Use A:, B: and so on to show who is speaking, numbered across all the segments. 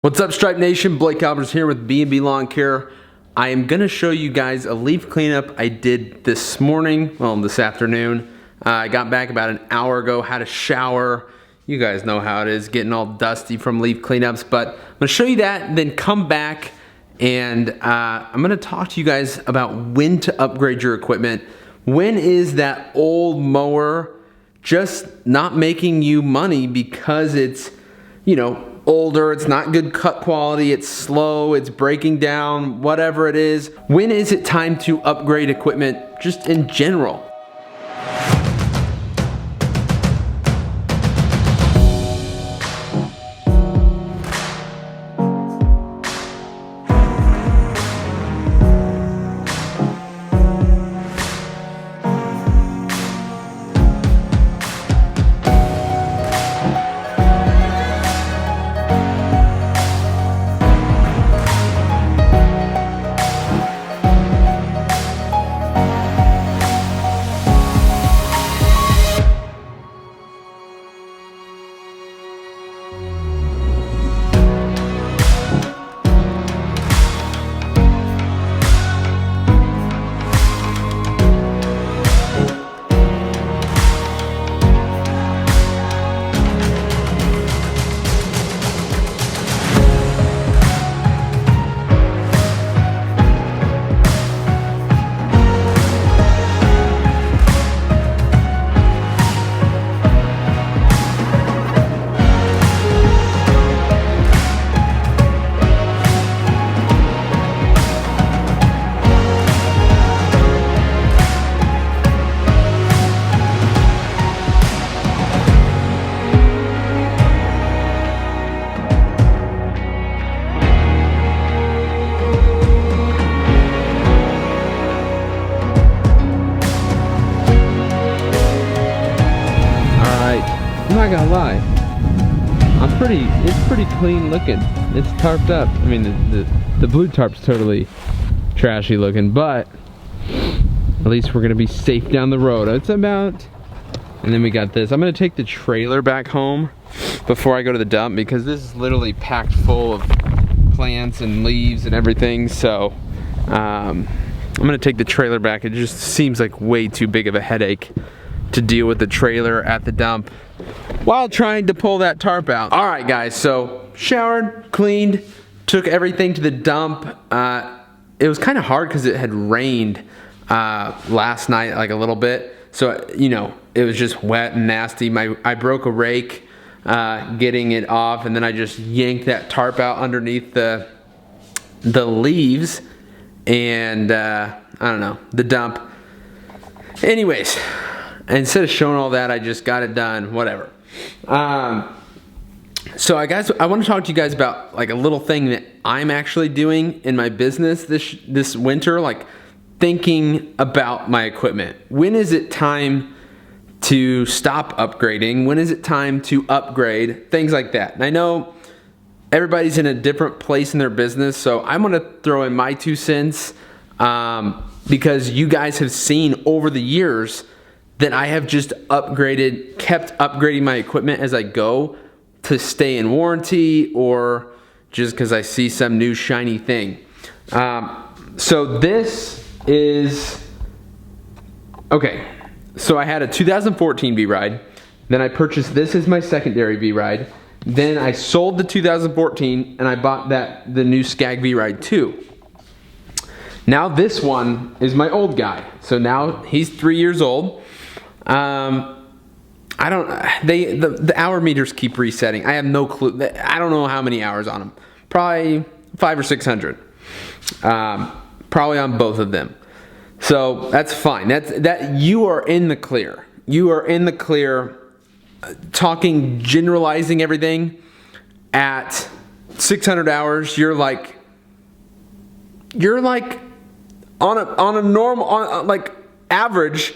A: What's up, Stripe Nation? Blake Albertson here with B&B Lawn Care. I am going to show you guys a leaf cleanup I did this morning, well, this afternoon. I got back about an hour ago, had a shower. You guys know how it is, getting all dusty from leaf cleanups, but I'm going to show you that, then come back and I'm going to talk to you guys about when to upgrade your equipment. When is that old mower just not making you money because it's, older, it's not good cut quality, it's slow, it's breaking down, whatever it is. When is it time to upgrade equipment just in general? I'm not gonna lie, it's pretty clean looking. It's tarped up. I mean, the blue tarp's totally trashy looking, but at least we're gonna be safe down the road. It's about, and then we got this. I'm gonna take the trailer back home before I go to the dump because this is literally packed full of plants and leaves and everything. So I'm gonna take the trailer back. It just seems like way too big of a headache to deal with the trailer at the dump while trying to pull that tarp out. All right, guys, so showered, cleaned, took everything to the dump. It was kind of hard because it had rained last night, like a little bit. So, it was just wet and nasty. I broke a rake getting it off, and then I just yanked that tarp out underneath the leaves and, I don't know, the dump. Anyways, instead of showing all that, I just got it done, whatever. So I want to talk to you guys about like a little thing that I'm actually doing in my business this winter, like thinking about my equipment. When is it time to stop upgrading? When is it time to upgrade? Things like that. And I know everybody's in a different place in their business, so I'm going to throw in my 2 cents because you guys have seen over the years that I have just kept upgrading my equipment as I go to stay in warranty or just because I see some new shiny thing. So this is, okay, so I had a 2014 V-Ride, then I purchased this as my secondary V-Ride, then I sold the 2014 and I bought the new Skag V-Ride 2. Now this one is my old guy, so now he's 3 years old. The hour meters keep resetting. I have no clue. I don't know how many hours on them. Probably 500 or 600. Probably on both of them. So that's fine. That you are in the clear. You are in the clear. Generalizing everything at 600 hours. You're like on a normal like average.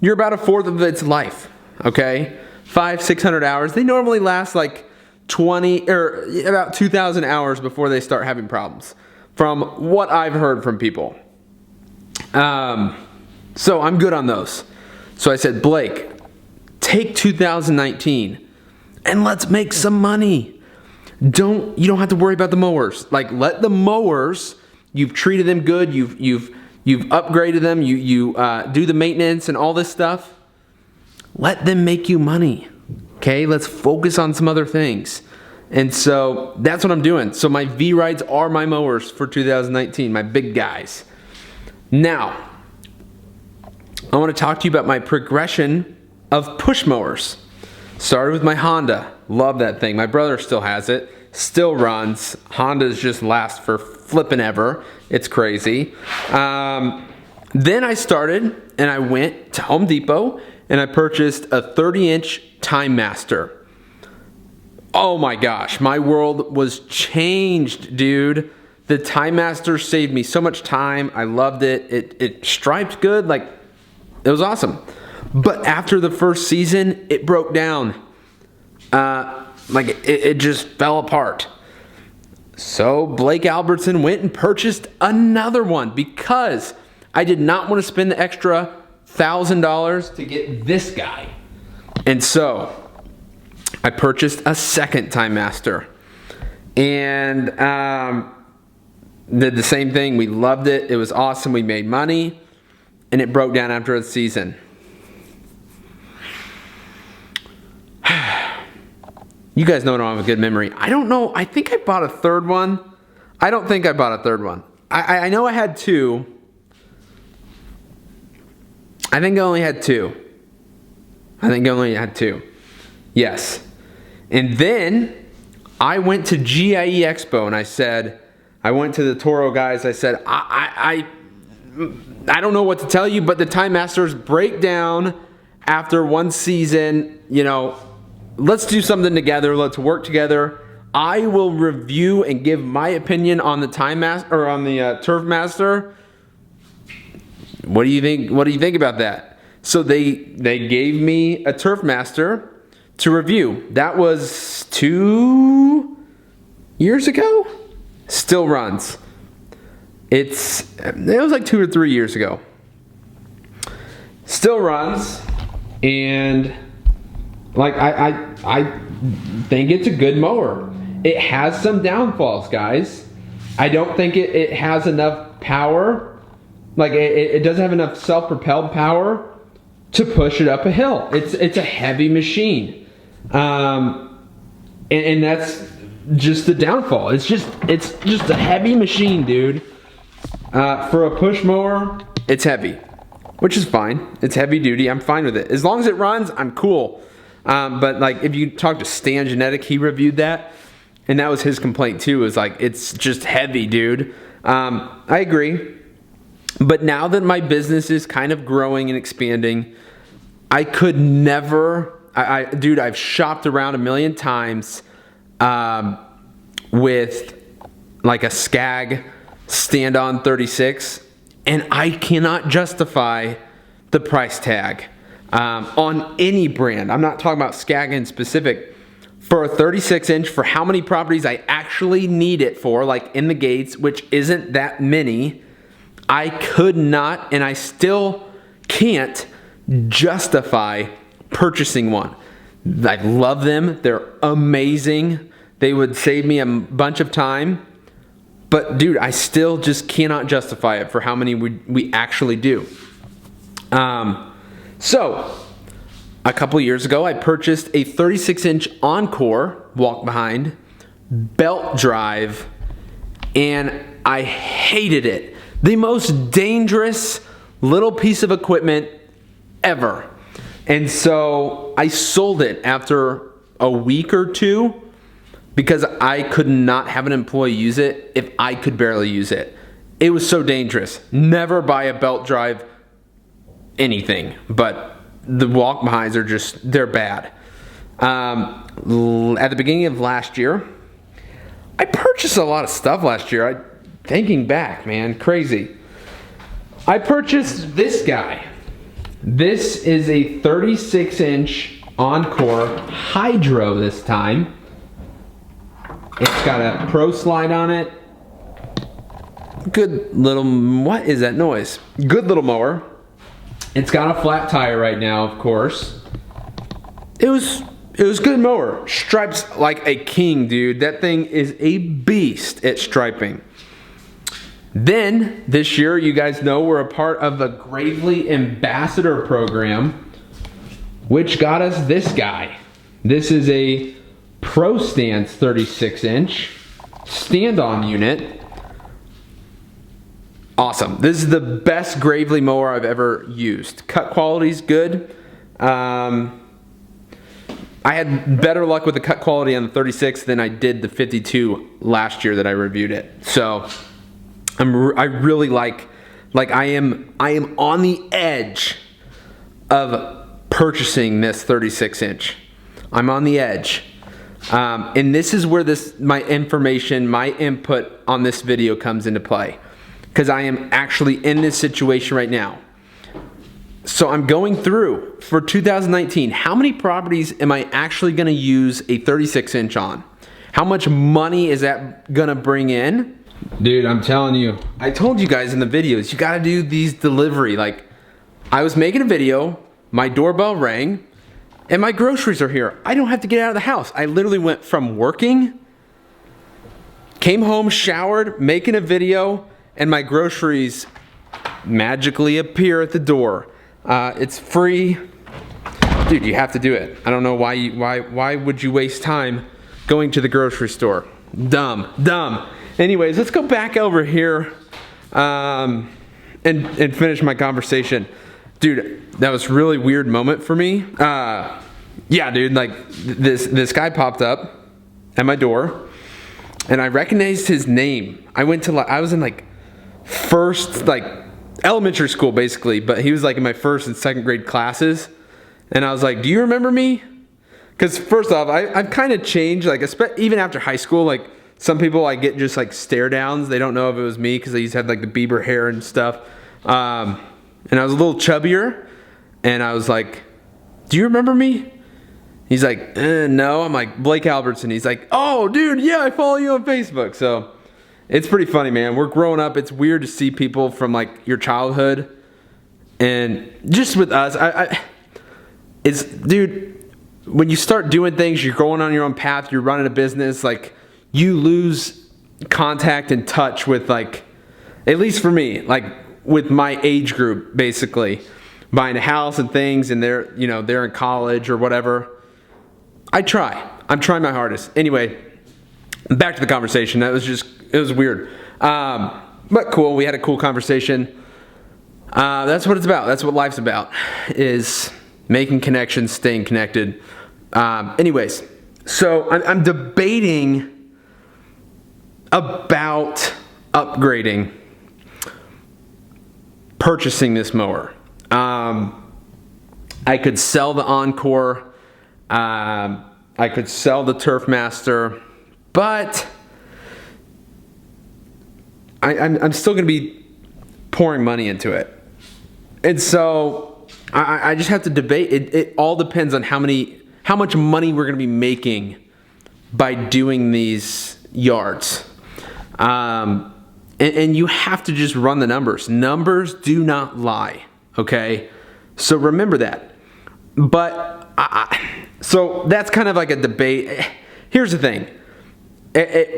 A: You're about a fourth of its life, okay? 500-600 hours. They normally last like 20 or about 2,000 hours before they start having problems, from what I've heard from people. So I'm good on those. So I said, Blake, take 2019 and let's make some money. you don't have to worry about the mowers. Like, let the mowers, you've treated them good, you've upgraded them, you do the maintenance and all this stuff. Let them make you money. Okay, let's focus on some other things. And so that's what I'm doing. So my V-Rides are my mowers for 2019, my big guys. Now, I want to talk to you about my progression of push mowers. Started with my Honda. Love that thing. My brother still has it. Still runs. Hondas just last for flipping ever. It's crazy. Then I started and I went to Home Depot and I purchased a 30-inch Time Master. Oh my gosh, my world was changed, dude. The Time Master saved me so much time. I loved it. It striped good. Like, it was awesome. But after the first season, it broke down. It just fell apart. So Blake Albertson went and purchased another one because I did not want to spend the extra $1,000 to get this guy. And so I purchased a second Time Master. And did the same thing. We loved it. It was awesome. We made money. And it broke down after a season. You guys know I don't have a good memory. I don't know. I think I bought a third one. I don't think I bought a third one. I know I had two. I think I only had two. Yes. And then I went to GIE Expo and I went to the Toro guys. I said, I don't know what to tell you, but the Time Masters break down after one season. You know, let's do something together. Let's work together. I will review and give my opinion on the Time Master or on the Turf Master. What do you think? What do you think about that? So they gave me a Turf Master to review. That was 2 years ago. Still runs. It was like 2 or 3 years ago. Still runs, and like I think it's a good mower. It has some downfalls, guys. I don't think it has enough power. Like it doesn't have enough self-propelled power to push it up a hill. It's a heavy machine, and that's just the downfall. It's just a heavy machine, dude. For a push mower, it's heavy, which is fine. It's heavy duty. I'm fine with it. As long as it runs, I'm cool. But like if you talk to Stan Genetic, he reviewed that, and that was his complaint too. Is like it's just heavy, dude. I agree. But now that my business is kind of growing and expanding, I could never. Dude, I've shopped around a million times with like a Skag stand-on 36, and I cannot justify the price tag on any brand. I'm not talking about Skag in specific. For a 36-inch, for how many properties I actually need it for, like in the gates, which isn't that many, I could not, and I still can't justify purchasing one. I love them. They're amazing. They would save me a bunch of time. But dude, I still just cannot justify it for how many we actually do. So, a couple years ago, I purchased a 36-inch Encore walk behind belt drive, and I hated it. The most dangerous little piece of equipment ever. And so I sold it after a week or two because I could not have an employee use it if I could barely use it. It was so dangerous. Never buy a belt drive anything, but the walk behinds are just, they're bad. At the beginning of last year, I purchased a lot of stuff last year. Thinking back, man, crazy. I purchased this guy. This is a 36-inch Encore Hydro this time. It's got a Pro Slide on it. Good little, what is that noise? Good little mower. It's got a flat tire right now, of course. It was It was good mower. Stripes like a king, dude. That thing is a beast at striping. Then, this year, you guys know we're a part of the Gravely Ambassador program, which got us this guy. This is a Pro Stance 36-inch stand-on unit. Awesome. This is the best Gravely mower I've ever used. Cut quality's good. I had better luck with the cut quality on the 36 than I did the 52 last year that I reviewed it. So I really like I am on the edge of purchasing this 36-inch. I'm on the edge. And this is where my information, my input on this video comes into play. Because I am actually in this situation right now. So I'm going through for 2019, how many properties am I actually going to use a 36-inch on? How much money is that going to bring in? Dude, I'm telling you, I told you guys in the videos, you got to do these delivery. Like, I was making a video, my doorbell rang, and my groceries are here. I don't have to get out of the house. I literally went from working, came home, showered, making a video, and my groceries magically appear at the door. It's free. Dude, you have to do it. I don't know why would you waste time going to the grocery store? Dumb. Anyways, let's go back over here and finish my conversation. Dude, that was a really weird moment for me. Yeah, dude, like this guy popped up at my door and I recognized his name. I was in like first, like elementary school basically, but he was like in my first and second grade classes. And I was like, do you remember me? Because first off, I've kind of changed, like even after high school, like some people I get just like stare downs. They don't know if it was me because I used to have like the Bieber hair and stuff. And I was a little chubbier and I was like, do you remember me? He's like, no. I'm like, Blake Albertson. He's like, oh dude, yeah, I follow you on Facebook. So it's pretty funny, man. We're growing up. It's weird to see people from like your childhood, and just with us, it's, dude, when you start doing things, you're going on your own path, you're running a business, like you lose contact and touch with, like, at least for me, like with my age group, basically buying a house and things, and they're in college or whatever. I'm trying my hardest. Anyway, back to the conversation. It was weird. But cool. We had a cool conversation. That's what it's about. That's what life's about, is making connections, staying connected. Anyways, so I'm debating about upgrading, purchasing this mower. I could sell the Encore. I could sell the Turfmaster, but I'm still going to be pouring money into it. And so I just have to debate. It all depends on how much money we're going to be making by doing these yards. And you have to just run the numbers. Numbers do not lie, okay? So remember that. But so that's kind of like a debate. Here's the thing.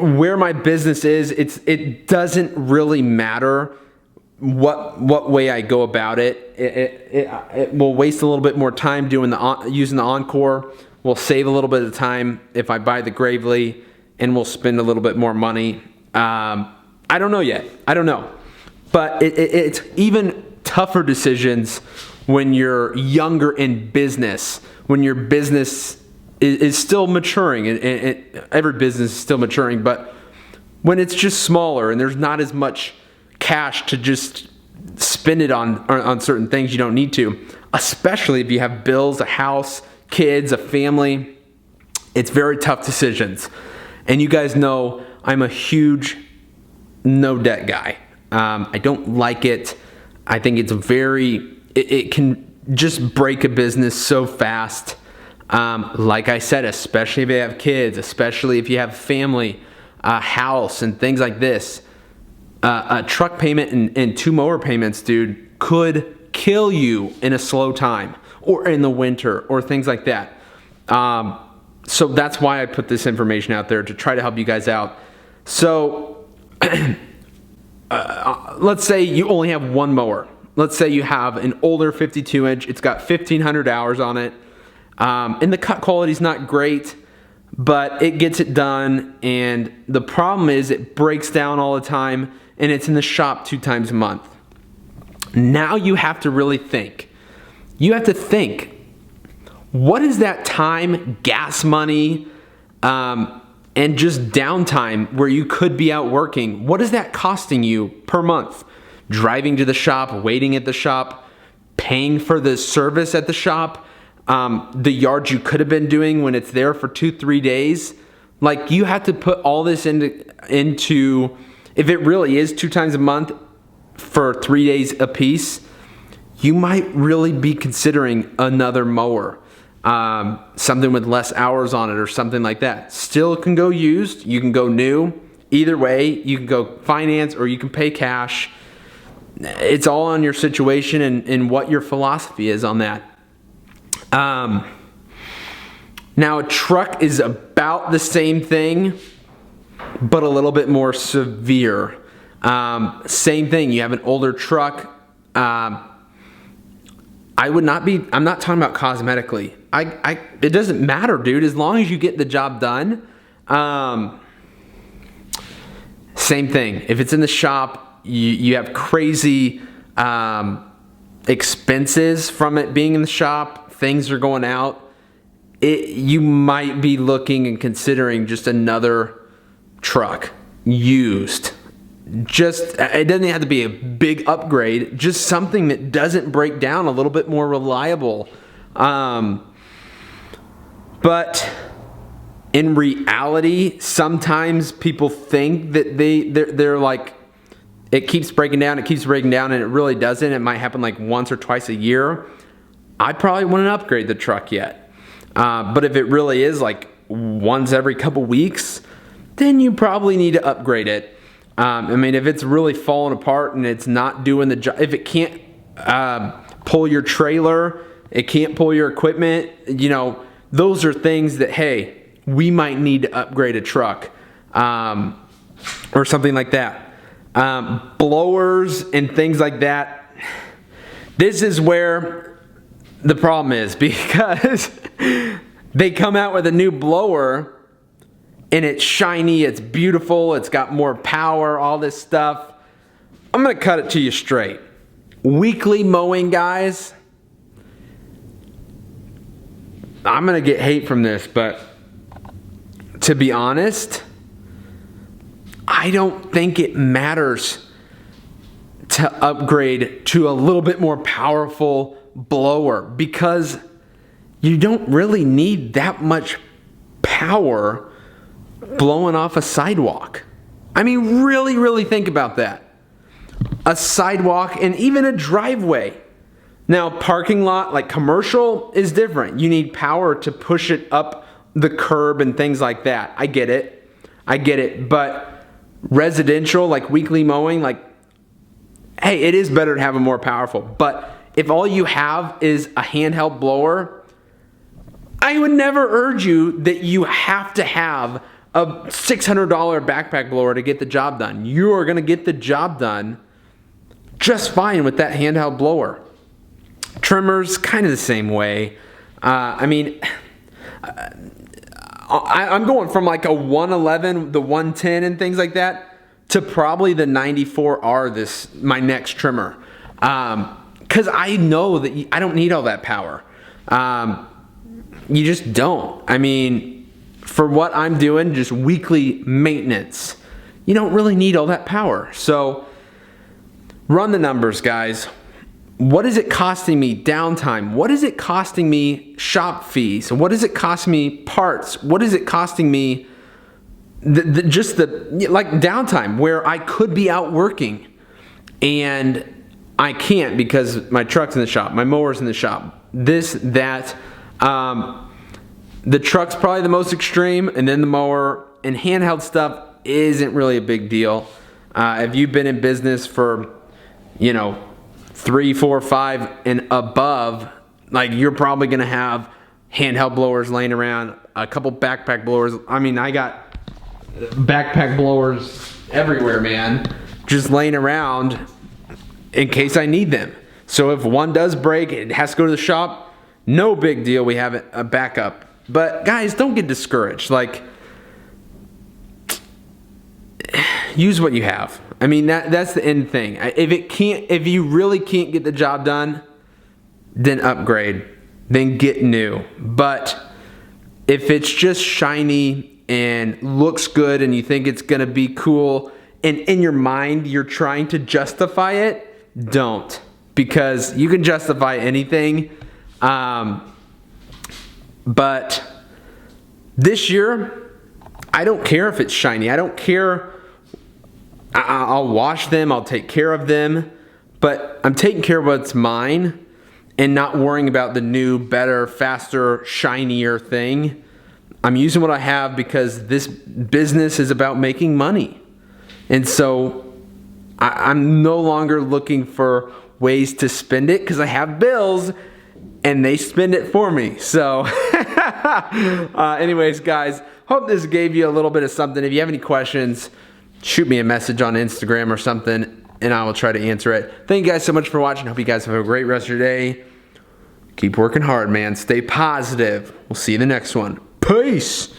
A: Where my business is, it doesn't really matter what way I go about it. It will waste a little bit more time using the Encore. We'll save a little bit of time if I buy the Gravely, and we'll spend a little bit more money. I don't know yet. I don't know. But it's even tougher decisions when you're younger in business, when your business is still maturing, and every business is still maturing, but when it's just smaller and there's not as much cash to just spend it on certain things you don't need to, especially if you have bills, a house, kids, a family, it's very tough decisions. And you guys know I'm a huge no debt guy. I don't like it. I think it's it can just break a business so fast. Like I said, especially if you have kids, especially if you have family, a house, and things like this. A truck payment and 2 mower payments, dude, could kill you in a slow time, or in the winter, or things like that. So that's why I put this information out there, to try to help you guys out. So let's say you only have one mower. Let's say you have an older 52 inch. It's got 1,500 hours on it. And the cut quality is not great, but it gets it done. And the problem is it breaks down all the time, and it's in the shop 2 times a month. Now you have to really think. You have to think, what is that time, gas money, and just downtime where you could be out working? What is that costing you per month? Driving to the shop, waiting at the shop, paying for the service at the shop, the yards you could have been doing when it's there for 2-3 days. Like, you have to put all this into, if it really is 2 times a month for 3 days a piece, you might really be considering another mower. Something with less hours on it or something like that. Still can go used, you can go new. Either way, you can go finance or you can pay cash. It's all on your situation and what your philosophy is on that. Now a truck is about the same thing, but a little bit more severe. Same thing, you have an older truck. I'm not talking about cosmetically. It doesn't matter, dude, as long as you get the job done. Same thing. If it's in the shop, you have crazy expenses from it being in the shop, things are going out, you might be looking and considering just another truck, used. Just, it doesn't have to be a big upgrade, just something that doesn't break down, a little bit more reliable. But in reality, sometimes people think that they're like, it keeps breaking down, and it really doesn't. It might happen like once or twice a year. I probably wouldn't upgrade the truck yet. But if it really is like once every couple weeks, then you probably need to upgrade it. I mean, if it's really falling apart and it's not doing the job, if it can't pull your trailer, it can't pull your equipment, you know, those are things that, hey, we might need to upgrade a truck or something like that. Blowers and things like that. This is where the problem is, because they come out with a new blower and it's shiny, it's beautiful, it's got more power, all this stuff. I'm gonna cut it to you straight. Weekly mowing guys, I'm gonna get hate from this, but to be honest, I don't think it matters to upgrade to a little bit more powerful blower, because you don't really need that much power blowing off a sidewalk. I mean, really think about that. A sidewalk and even a driveway. Now, parking lot, like commercial, is different. You need power to push it up the curb and things like that. I get it. But residential, like weekly mowing, like, hey, it is better to have a more powerful. But if all you have is a handheld blower, I would never urge you that you have to have a $600 backpack blower to get the job done. You are going to get the job done just fine with that handheld blower. Trimmers, kind of the same way. I mean, I'm going from like a 111, the 110 and things like that, to probably the 94R, my next trimmer. Because I know that I don't need all that power. You just don't. I mean, for what I'm doing, just weekly maintenance, you don't really need all that power. So run the numbers, guys. What is it costing me downtime? What is it costing me shop fees? What is it costing me parts? What is it costing me just the like downtime where I could be out working and I can't because my truck's in the shop, my mower's in the shop, this, that. The truck's probably the most extreme, and then the mower, and handheld stuff isn't really a big deal. If you've been in business for, 3, 4, 5 and above, like, you're probably gonna have handheld blowers laying around, a couple backpack blowers. I mean, I got backpack blowers everywhere, man, just laying around in case I need them. So if one does break, it has to go to the shop, no big deal, we have a backup. But guys, don't get discouraged. Like, use what you have. I mean, that's the end thing. If you really can't get the job done, then upgrade, then get new. But if it's just shiny and looks good and you think it's gonna be cool, and in your mind you're trying to justify it, don't. Because you can justify anything. But this year, I don't care if it's shiny. I don't care. I'll wash them. I'll take care of them. But I'm taking care of what's mine and not worrying about the new, better, faster, shinier thing. I'm using what I have because this business is about making money. And so I'm no longer looking for ways to spend it because I have bills and they spend it for me. So anyways, guys, hope this gave you a little bit of something. If you have any questions, shoot me a message on Instagram or something and I will try to answer it. Thank you guys so much for watching. Hope you guys have a great rest of your day. Keep working hard, man. Stay positive. We'll see you in the next one. Peace.